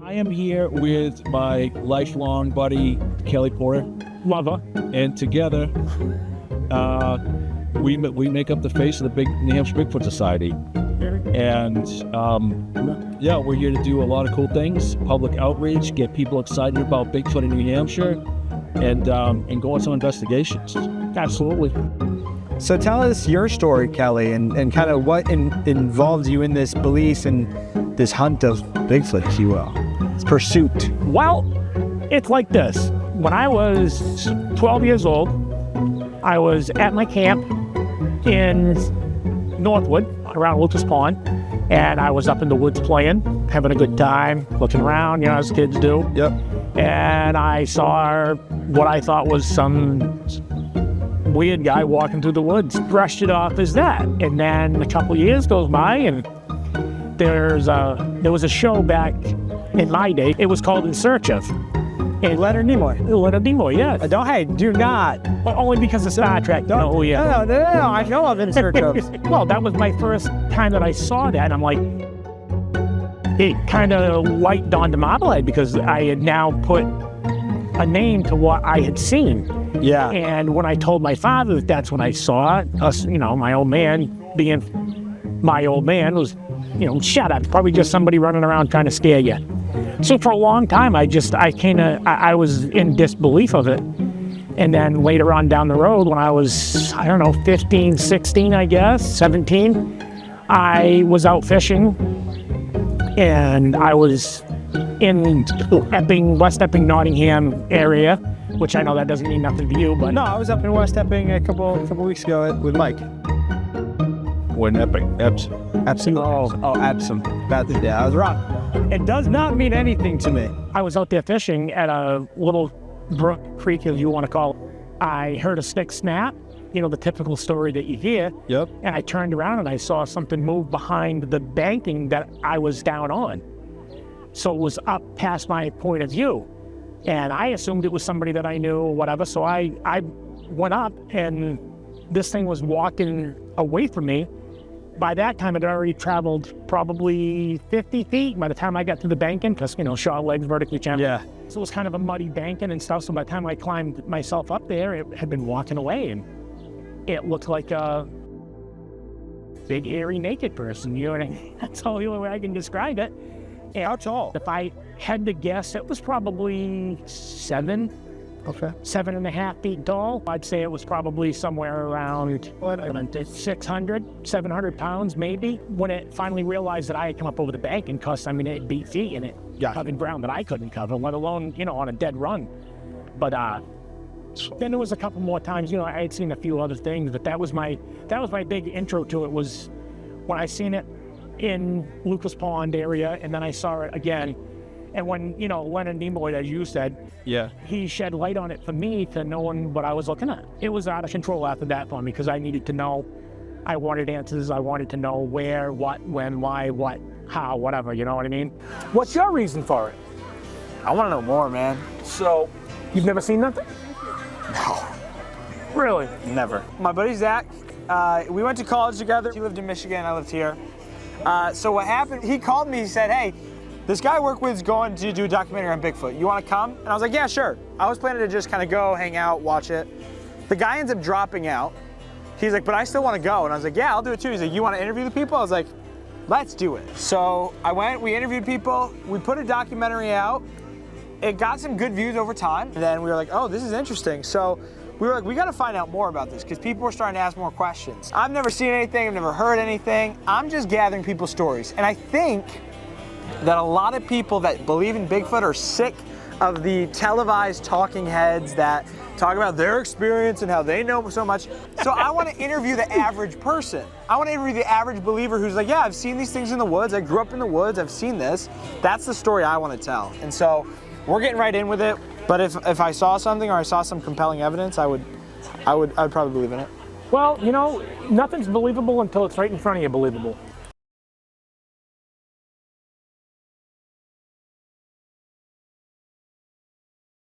I am here with my lifelong buddy, Kelly Porter. Love her. And together, we make up the face of the big New Hampshire Bigfoot Society. And yeah, we're here to do a lot of cool things, public outreach, get people excited about Bigfoot in New Hampshire, and go on some investigations. Absolutely. So tell us your story, Kelly, and kind of what involved you in this belief and this hunt of Bigfoot, if you will, this pursuit. Well, it's like this. When I was 12 years old, I was at my camp in Northwood, around Lucas Pond, and I was up in the woods playing, having a good time, looking around, you know, as kids do. Yep. And I saw what I thought was some weird guy walking through the woods, brushed it off as that. And then a couple of years goes by, and there was a show back in my day. It was called In Search Of. And Leonard Nimoy. Leonard Nimoy, yes. Do not. Well, only because of Star Trek. No, yeah. No, I know of In Search Of. Well, that was my first time that I saw that, and I'm like, it kind of light dawned in my mind because I had now put a name to what I had seen. Yeah. And when I told my father that that's when I saw it, us, you know, my old man being my old man was, you know, shut up. Probably just somebody running around trying to scare you. So for a long time, I was in disbelief of it. And then later on down the road, when I was, 15, 16, I guess, 17, I was out fishing. And I was in Epping, West Epping, Nottingham area, which I know that doesn't mean nothing to you, but... No, I was up in West Epping a couple weeks ago with Mike. We're in Epsom. Epsom. Oh, Epsom. I was wrong. It does not mean anything to me. I was out there fishing at a little brook, creek, as you want to call it. I heard a stick snap, you know, the typical story that you hear. Yep. And I turned around and I saw something move behind the banking that I was down on. So it was up past my point of view. And I assumed it was somebody that I knew or whatever. So I went up, and this thing was walking away from me. By that time, it had already traveled probably 50 feet by the time I got to the banking, because, you know, short legs, vertically jumping. Yeah. So it was kind of a muddy banking and stuff. So by the time I climbed myself up there, it had been walking away, and it looked like a big, airy, naked person. You know what I mean? That's the only way I can describe it. And how tall? If I had to guess, it was probably 7.5 feet tall. I'd say it was probably somewhere around 600, 700 pounds maybe. When it finally realized that I had come up over the bank, and it beat feet and it covered ground that I couldn't cover, let alone, you know, on a dead run. But then there was a couple more times, you know, I had seen a few other things, but that was my big intro to it, was when I seen it in Lucas Pond area, and then I saw it again. And when, you know, Leonard Nimoy, as you said, yeah, he shed light on it for me to knowing what I was looking at. It was out of control after that for me, because I needed to know. I wanted answers. I wanted to know where, what, when, why, what, how, whatever, you know what I mean? What's your reason for it? I want to know more, man. So, you've never seen nothing? No. Really? Never. My buddy Zack, we went to college together. He lived in Michigan, I lived here. So what happened, he called me, he said, hey, this guy I work with is going to do a documentary on Bigfoot. You want to come? And I was like, yeah, sure. I was planning to just kind of go, hang out, watch it. The guy ends up dropping out. He's like, but I still want to go. And I was like, yeah, I'll do it too. He's like, you want to interview the people? I was like, let's do it. So I went, we interviewed people, we put a documentary out. It got some good views over time. And then we were like, oh, this is interesting. So we were like, we got to find out more about this, because people were starting to ask more questions. I've never seen anything, I've never heard anything. I'm just gathering people's stories. And I think that a lot of people that believe in Bigfoot are sick of the televised talking heads that talk about their experience and how they know so much. So I want to interview the average person. I want to interview the average believer who's like, yeah, I've seen these things in the woods. I grew up in the woods. I've seen this. That's the story I want to tell. And so we're getting right in with it. But if I saw something, or I saw some compelling evidence, I'd probably believe in it. Well, you know, nothing's believable until it's right in front of you believable.